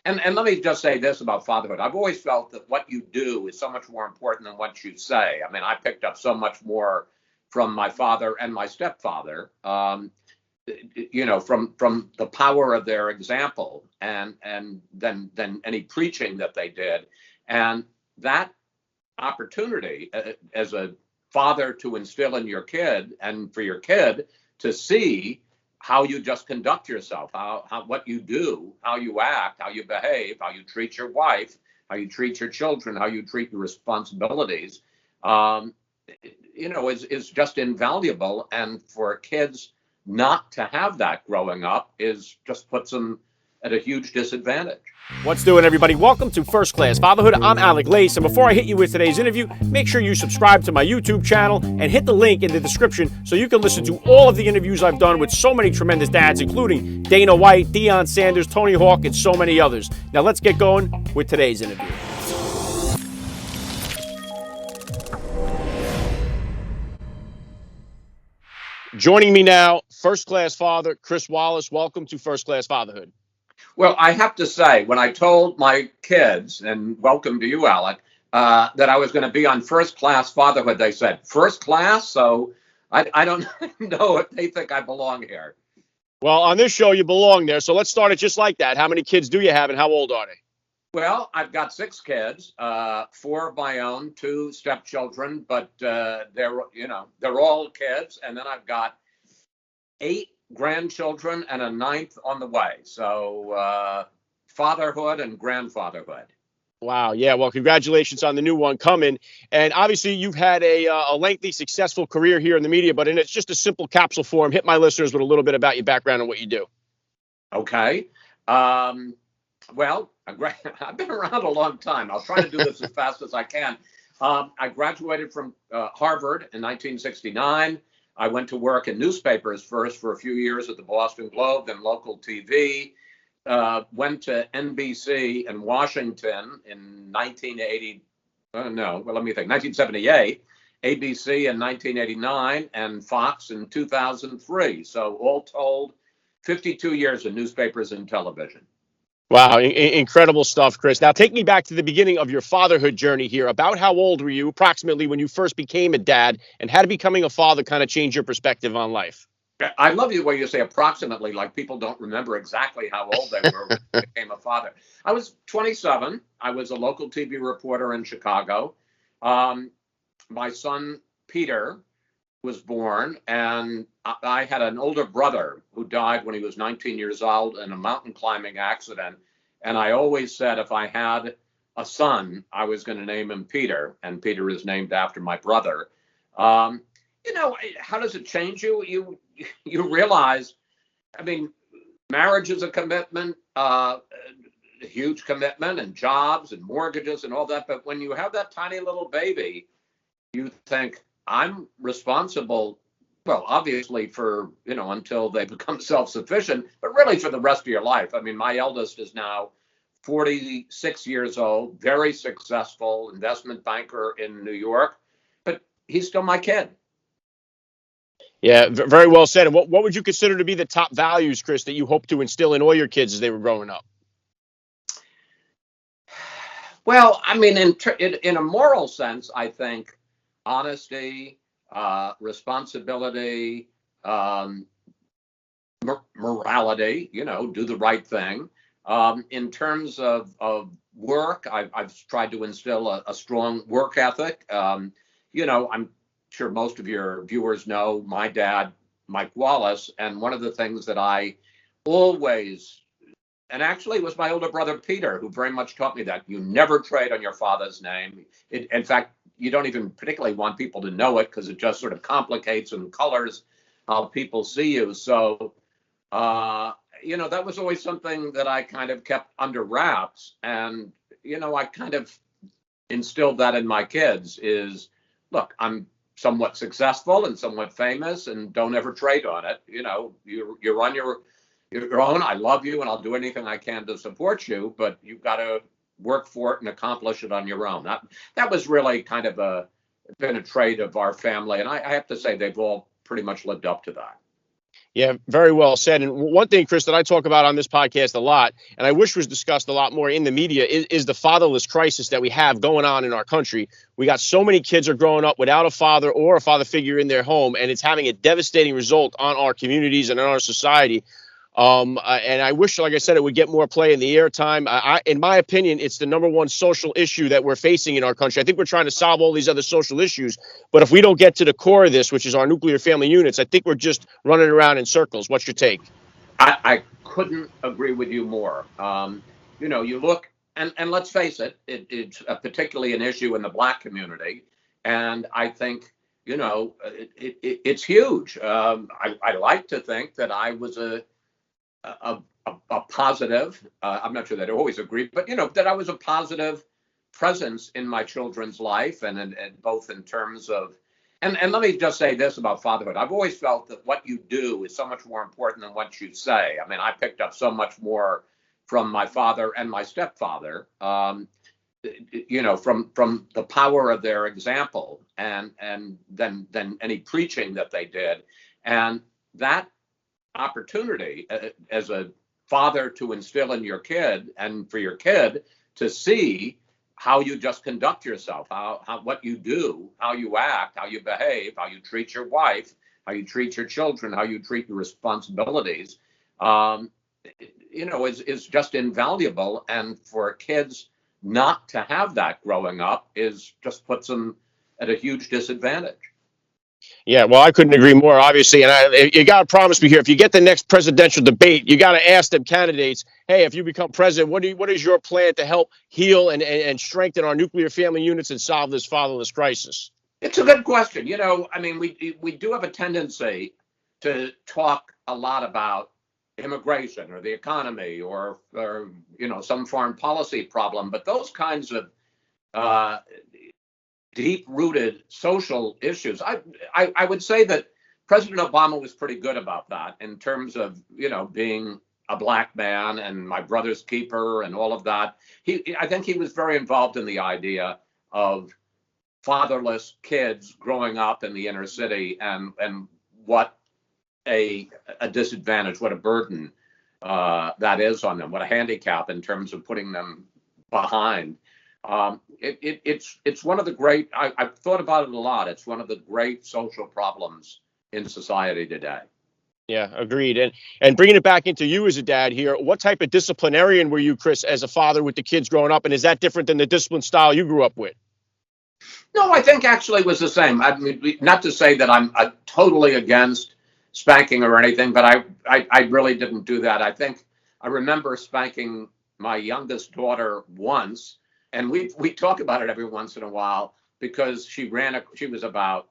And let me just say this about fatherhood. I've always felt that what you do is so much more important than what you say. I mean, I picked up so much more from my father and my stepfather, from the power of their example and than any preaching that they did. And that opportunity as a father to instill in your kid and for your kid to see how you just conduct yourself, how what you do, how you act, how you behave, how you treat your wife, how you treat your children, how you treat your responsibilities, is just invaluable. And for kids not to have that growing up is just puts them at a huge disadvantage. What's doing, everybody? Welcome to First Class Fatherhood. I'm Alec Lace, and before I hit you with today's interview, make sure you subscribe to my YouTube channel and hit the link in the description so you can listen to all of the interviews I've done with so many tremendous dads, including Dana White, Deion Sanders, Tony Hawk, and so many others. Now let's get going with today's interview. Joining me now, First Class Father Chris Wallace. Welcome to First Class Fatherhood. Well, I have to say, when I told my kids, and welcome to you, Alec, that I was going to be on First Class Fatherhood, they said, first class? So I don't know if they think I belong here. Well, on this show, you belong there. So let's start it just like that. How many kids do you have and how old are they? Well, I've got 6 kids, 4 of my own, 2 stepchildren, but they're all kids. And then I've got 8 grandchildren and a 9th on the way. So fatherhood and grandfatherhood. Wow. Yeah. Well, congratulations on the new one coming. And obviously you've had a lengthy, successful career here in the media, but it's just a simple capsule form. Hit my listeners with a little bit about your background and what you do. Okay. Well, I've been around a long time. I'll try to do this as fast as I can. I graduated from Harvard in 1969. I went to work in newspapers first for a few years at the Boston Globe, then local TV. Went to NBC in Washington in 1978, ABC in 1989, and Fox in 2003. So all told, 52 years in newspapers and television. Wow. Incredible stuff, Chris. Now take me back to the beginning of your fatherhood journey here. About how old were you approximately when you first became a dad, and how did becoming a father kind of change your perspective on life? I love the way you say approximately, like people don't remember exactly how old they were when they became a father. I was 27. I was a local TV reporter in Chicago. My son, Peter, was born, and I had an older brother who died when he was 19 years old in a mountain climbing accident. And I always said if I had a son, I was going to name him Peter, and Peter is named after my brother. How does it change you? You realize, I mean, marriage is a commitment, a huge commitment, and jobs and mortgages and all that. But when you have that tiny little baby, you think, I'm responsible, well, obviously for, until they become self-sufficient, but really for the rest of your life. I mean, my eldest is now 46 years old, very successful investment banker in New York, but he's still my kid. Yeah, very well said. And what would you consider to be the top values, Chris, that you hope to instill in all your kids as they were growing up? Well, I mean, in a moral sense, I think honesty, responsibility, morality, do the right thing. In terms of work, I've tried to instill a strong work ethic. I'm sure most of your viewers know my dad, Mike Wallace, and one of the things that I always, and actually it was my older brother, Peter, who very much taught me that you never trade on your father's name. In fact, you don't even particularly want people to know it because it just sort of complicates and colors how people see you. So, that was always something that I kind of kept under wraps. And, I kind of instilled that in my kids is, look, I'm somewhat successful and somewhat famous and don't ever trade on it. You're on your own. I love you and I'll do anything I can to support you, but you've got to work for it and accomplish it on your own. That was really kind of been a trait of our family. And I have to say they've all pretty much lived up to that. Yeah, very well said. And one thing, Chris, that I talk about on this podcast a lot, and I wish was discussed a lot more in the media, is the fatherless crisis that we have going on in our country. We got so many kids are growing up without a father or a father figure in their home, and it's having a devastating result on our communities and on our society. And I wish, like I said, it would get more play in the airtime. In my opinion, it's the number one social issue that we're facing in our country. I think we're trying to solve all these other social issues, but if we don't get to the core of this, which is our nuclear family units, I think we're just running around in circles. What's your take? I couldn't agree with you more. You look, and let's face it, it's particularly an issue in the Black community. And I think, it's huge. I like to think that I was a positive, I'm not sure that I always agree, but, that I was a positive presence in my children's life and both in terms of, and let me just say this about fatherhood. I've always felt that what you do is so much more important than what you say. I mean, I picked up so much more from my father and my stepfather, from the power of their example and than any preaching that they did. And that opportunity as a father to instill in your kid and for your kid to see how you just conduct yourself, how what you do, how you act, how you behave, how you treat your wife, how you treat your children, how you treat your responsibilities, is just invaluable. And for kids not to have that growing up just puts them at a huge disadvantage. Yeah, well, I couldn't agree more, obviously. And you got to promise me here, if you get the next presidential debate, you got to ask them candidates, hey, if you become president, what is your plan to help heal and strengthen our nuclear family units and solve this fatherless crisis? It's a good question. I mean, we do have a tendency to talk a lot about immigration or the economy or some foreign policy problem, but those kinds of deep-rooted social issues. I would say that President Obama was pretty good about that in terms of, being a Black man and my brother's keeper and all of that. I think he was very involved in the idea of fatherless kids growing up in the inner city and what a disadvantage, what a burden that is on them, what a handicap in terms of putting them behind. It's one of the great, I've thought about it a lot. It's one of the great social problems in society today. Yeah, agreed. And bringing it back into you as a dad here, what type of disciplinarian were you, Chris, as a father with the kids growing up? And is that different than the discipline style you grew up with? No, I think actually it was the same. I mean, not to say that I'm totally against spanking or anything, but I really didn't do that. I think I remember spanking my youngest daughter once. And we talk about it every once in a while because she was about,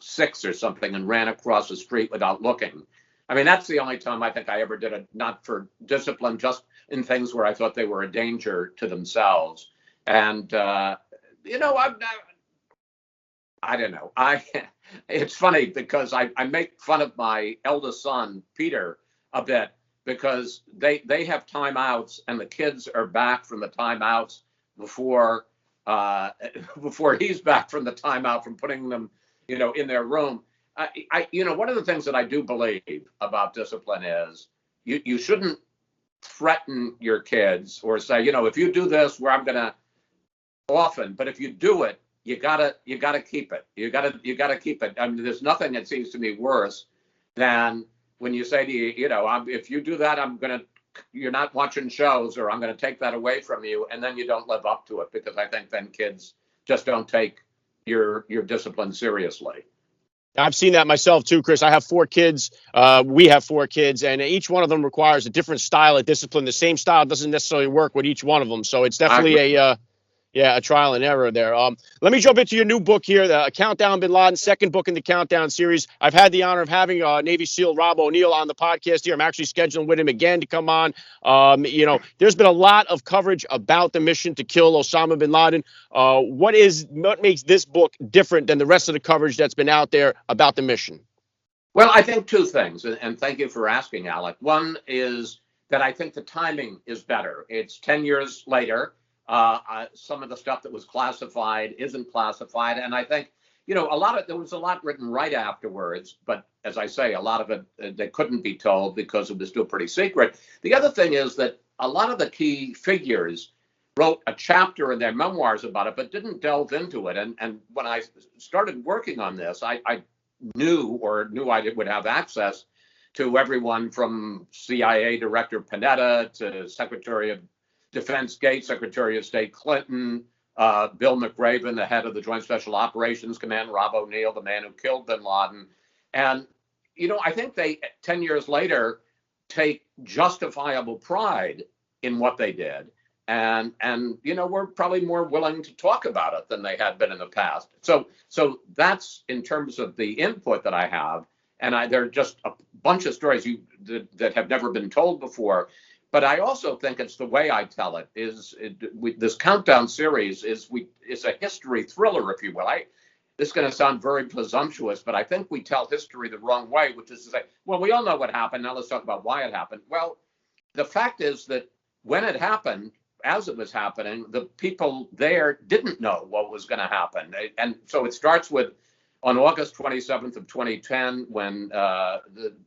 6 or something and ran across the street without looking. I mean, that's the only time I think I ever did it, not for discipline, just in things where I thought they were a danger to themselves. And, I don't know. It's funny because I make fun of my eldest son, Peter, a bit, because they have timeouts and the kids are back from the timeouts before he's back from the timeout from putting them, in their room. One of the things that I do believe about discipline is you shouldn't threaten your kids or say, if you do this, where I'm gonna often, but if you do it, you gotta keep it. You gotta keep it. I mean, there's nothing that seems to me worse than when you say to you, if you do that, you're not watching shows, or I'm going to take that away from you, and then you don't live up to it, because I think then kids just don't take your discipline seriously. I've seen that myself too, Chris. I have 4 kids. We have 4 kids, and each one of them requires a different style of discipline. The same style doesn't necessarily work with each one of them. So it's definitely a trial and error there. Let me jump into your new book here, the Countdown Bin Laden, second book in the Countdown series. I've had the honor of having Navy SEAL Rob O'Neill on the podcast here. I'm actually scheduling with him again to come on. There's been a lot of coverage about the mission to kill Osama bin Laden. What makes this book different than the rest of the coverage that's been out there about the mission? Well, I think 2 things, and thank you for asking, Alec. One is that I think the timing is better. It's 10 years later. Some of the stuff that was classified isn't classified. And I think, there was a lot written right afterwards, but as I say, a lot of it they couldn't be told because it was still pretty secret. The other thing is that a lot of the key figures wrote a chapter in their memoirs about it, but didn't delve into it. And when I started working on this, I knew I would have access to everyone from CIA Director Panetta to Secretary of Defense Gates, Secretary of State Clinton, Bill McRaven, the head of the Joint Special Operations Command, Rob O'Neill, the man who killed bin Laden. And, I think they, 10 years later, take justifiable pride in what they did. And we're probably more willing to talk about it than they had been in the past. So that's in terms of the input that I have. And there are just a bunch of stories that have never been told before. But I also think it's the way I tell it. This countdown series is a history thriller, if you will. This is going to sound very presumptuous, but I think we tell history the wrong way, which is to say, well, we all know what happened. Now let's talk about why it happened. Well, the fact is that when it happened, as it was happening, the people there didn't know what was going to happen. And so it starts with on August 27th of 2010, when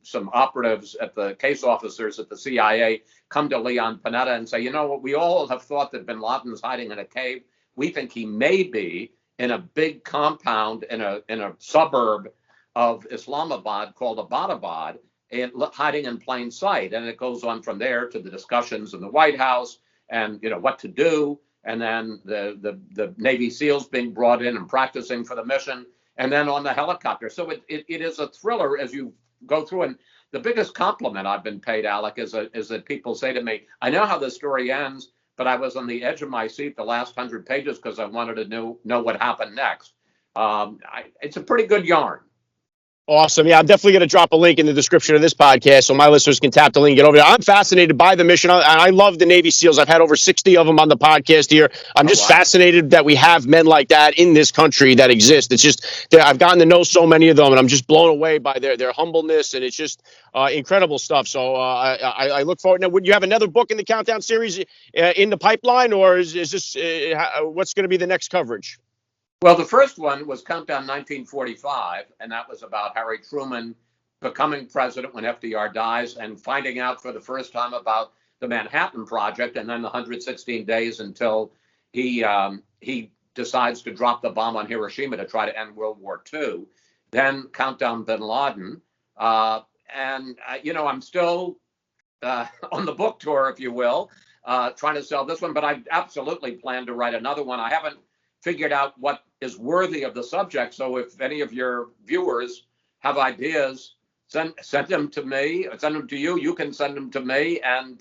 some operatives case officers at the CIA come to Leon Panetta and say, what, we all have thought that bin Laden is hiding in a cave. We think he may be in a big compound in a suburb of Islamabad called Abbottabad, and hiding in plain sight. And it goes on from there to the discussions in the White House and what to do. And then the Navy SEALs being brought in and practicing for the mission. And then on the helicopter. So it is a thriller as you go through. And the biggest compliment I've been paid, Alec, is that people say to me, I know how the story ends, but I was on the edge of my seat the last 100 pages because I wanted to know what happened next. It's a pretty good yarn. Awesome. Yeah, I'm definitely going to drop a link in the description of this podcast so my listeners can tap the link and get over there. I'm fascinated by the mission. I love the Navy SEALs. I've had over 60 of them on the podcast here. I'm just fascinated that we have men like that in this country that exist. It's just, I've gotten to know so many of them, and I'm just blown away by their humbleness, and it's just incredible stuff. So I look forward. Now, would you have another book in the Countdown series in the pipeline, or is this what's going to be the next coverage? Well, the first one was Countdown 1945, and that was about Harry Truman becoming president when FDR dies and finding out for the first time about the Manhattan Project, and then the 116 days until he decides to drop the bomb on Hiroshima to try to end World War II. Then Countdown bin Laden. I'm still on the book tour, if you will, trying to sell this one, but I absolutely plan to write another one. I haven't figured out what is worthy of the subject. So if any of your viewers have ideas, send them to me, send them to you. You can send them to me, and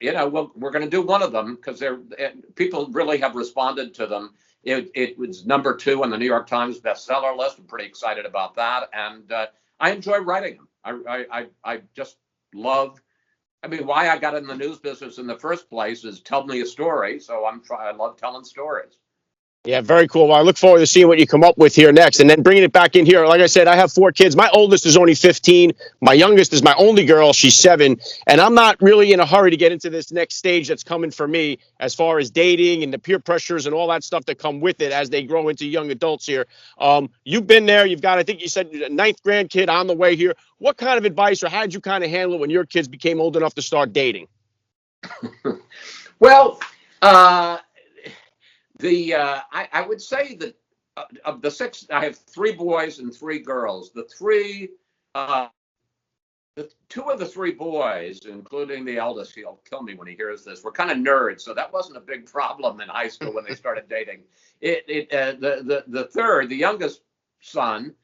we're going to do one of them because people really have responded to them. It was number 2 on the New York Times bestseller list. I'm pretty excited about that, and I enjoy writing them. I just love. I mean, why I got in the news business in the first place is tell me a story. So I love telling stories. Yeah, very cool. Well, I look forward to seeing what you come up with here next, and then bringing it back in here. Like I said, I have 4 kids. My oldest is only 15. My youngest is my only girl. She's 7. And I'm not really in a hurry to get into this next stage that's coming for me as far as dating and the peer pressures and all that stuff that come with it as they grow into young adults here. You've been there. You've got, I think you said, a 9th grandkid on the way here. What kind of advice, or how did you kind of handle it when your kids became old enough to start dating? Well, I would say that of the 6, I have 3 boys and 3 girls. The 2 of the 3 boys, including the eldest, he'll kill me when he hears this, were kind of nerds, so that wasn't a big problem in high school when they started dating. The third, the youngest son,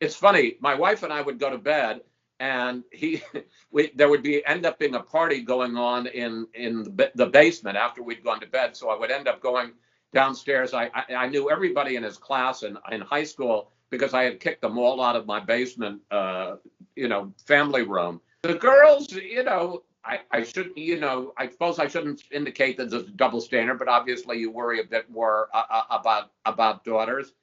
it's funny. My wife and I would go to bed, and there would end up being a party going on in the basement after we'd gone to bed. So I would end up going downstairs. I knew everybody in his class in high school because I had kicked them all out of my basement, family room. The girls, I shouldn't, I suppose I shouldn't indicate that there's a double standard, but obviously you worry a bit more about daughters.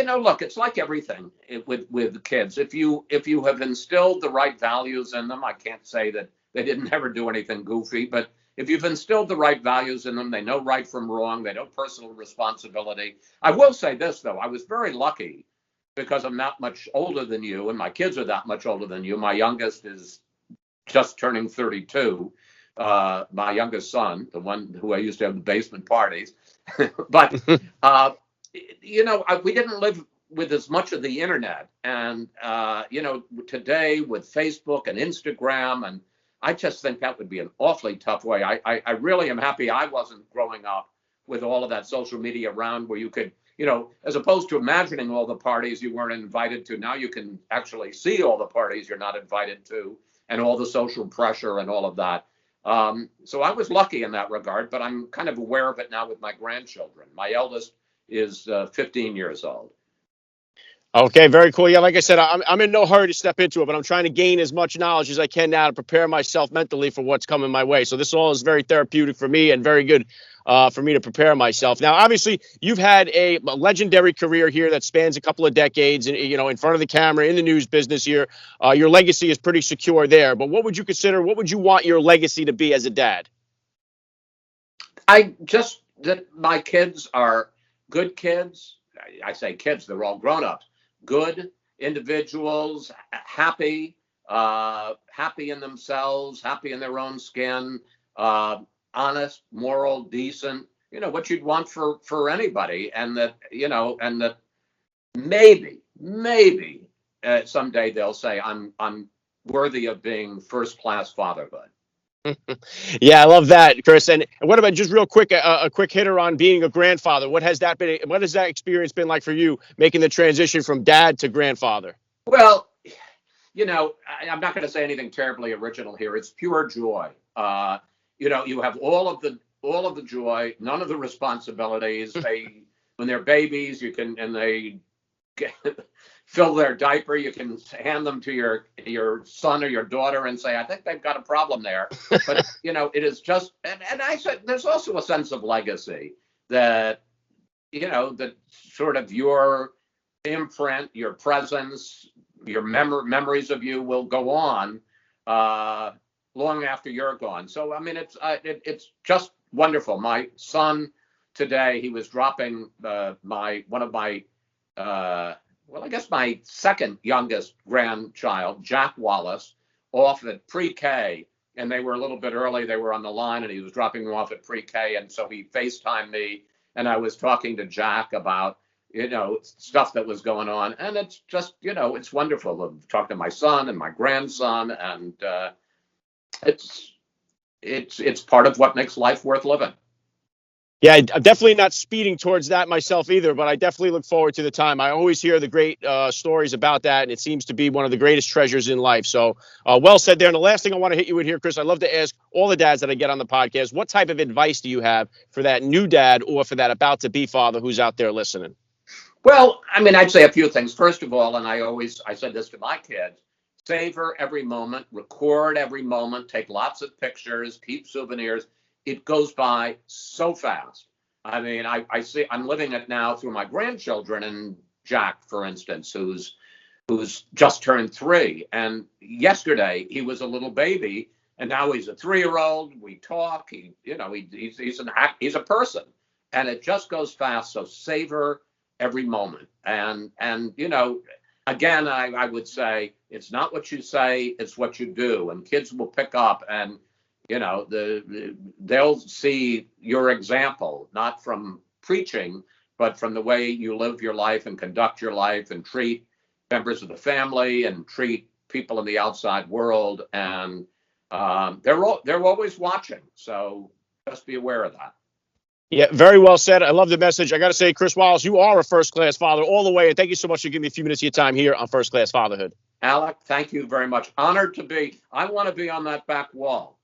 Look, it's like everything with kids. If you have instilled the right values in them, I can't say that they didn't ever do anything goofy, but if you've instilled the right values in them, they know right from wrong, they know personal responsibility. I will say this, though. I was very lucky because I'm not much older than you, and my kids are that much older than you. My youngest is just turning 32. My youngest son, the one who I used to have the basement parties. But, we didn't live with as much of the internet. And, today with Facebook and Instagram, and I just think that would be an awfully tough way. I really am happy I wasn't growing up with all of that social media around where you could, as opposed to imagining all the parties you weren't invited to, now you can actually see all the parties you're not invited to and all the social pressure and all of that. So I was lucky in that regard, but I'm kind of aware of it now with my grandchildren. My eldest is 15 years old. Okay, very cool. Yeah, like I said, I'm in no hurry to step into it, but I'm trying to gain as much knowledge as I can now to prepare myself mentally for what's coming my way. So this all is very therapeutic for me and very good for me to prepare myself. Now, obviously, you've had a legendary career here that spans a couple of decades, and in front of the camera in the news business here. Your legacy is pretty secure there. But what would you want your legacy to be as a dad? That my kids are good kids. I say kids, they're all grown-ups. Good individuals, happy in themselves, happy in their own skin, honest, moral, decent, what you'd want for anybody. And that, maybe someday they'll say, I'm worthy of being first class fatherhood. Yeah, I love that, Chris. And what about just real quick, a quick hitter on being a grandfather? What has that experience been like for you, making the transition from dad to grandfather? Well, I'm not going to say anything terribly original here. It's pure joy. You have all of the joy, none of the responsibilities. When they're babies, they fill their diaper, you can hand them to your son or your daughter and say, I think they've got a problem there. But, it is just, and I said, there's also a sense of legacy that, that sort of your imprint, your presence, your memories of you will go on long after you're gone. So, I mean, it's just wonderful. My son today, he was dropping my second youngest grandchild, Jack Wallace, off at pre-K. And they were a little bit early. They were on the line, and he was dropping them off at pre-K. And so he FaceTimed me, and I was talking to Jack about, stuff that was going on. And it's just, it's wonderful to talk to my son and my grandson. And it's part of what makes life worth living. Yeah, I'm definitely not speeding towards that myself either, but I definitely look forward to the time. I always hear the great stories about that, and it seems to be one of the greatest treasures in life. So well said there. And the last thing I want to hit you with here, Chris, I love to ask all the dads that I get on the podcast, what type of advice do you have for that new dad or for that about-to-be father who's out there listening? Well, I mean, I'd say a few things. First of all, and I said this to my kids, savor every moment, record every moment, take lots of pictures, keep souvenirs. It goes by so fast. I mean, I see, I'm living it now through my grandchildren, and Jack, for instance, who's just turned 3. And yesterday he was a little baby, and now he's a 3-year-old. We talk. He's a person, and it just goes fast. So savor every moment. And again, I would say it's not what you say, it's what you do, and kids will pick up and. They'll see your example, not from preaching, but from the way you live your life and conduct your life and treat members of the family and treat people in the outside world. And they're always watching. So just be aware of that. Yeah, very well said. I love the message. I got to say, Chris Wallace, you are a first-class father all the way. And thank you so much for giving me a few minutes of your time here on First Class Fatherhood. Alec, thank you very much. Honored to be. I want to be on that back wall.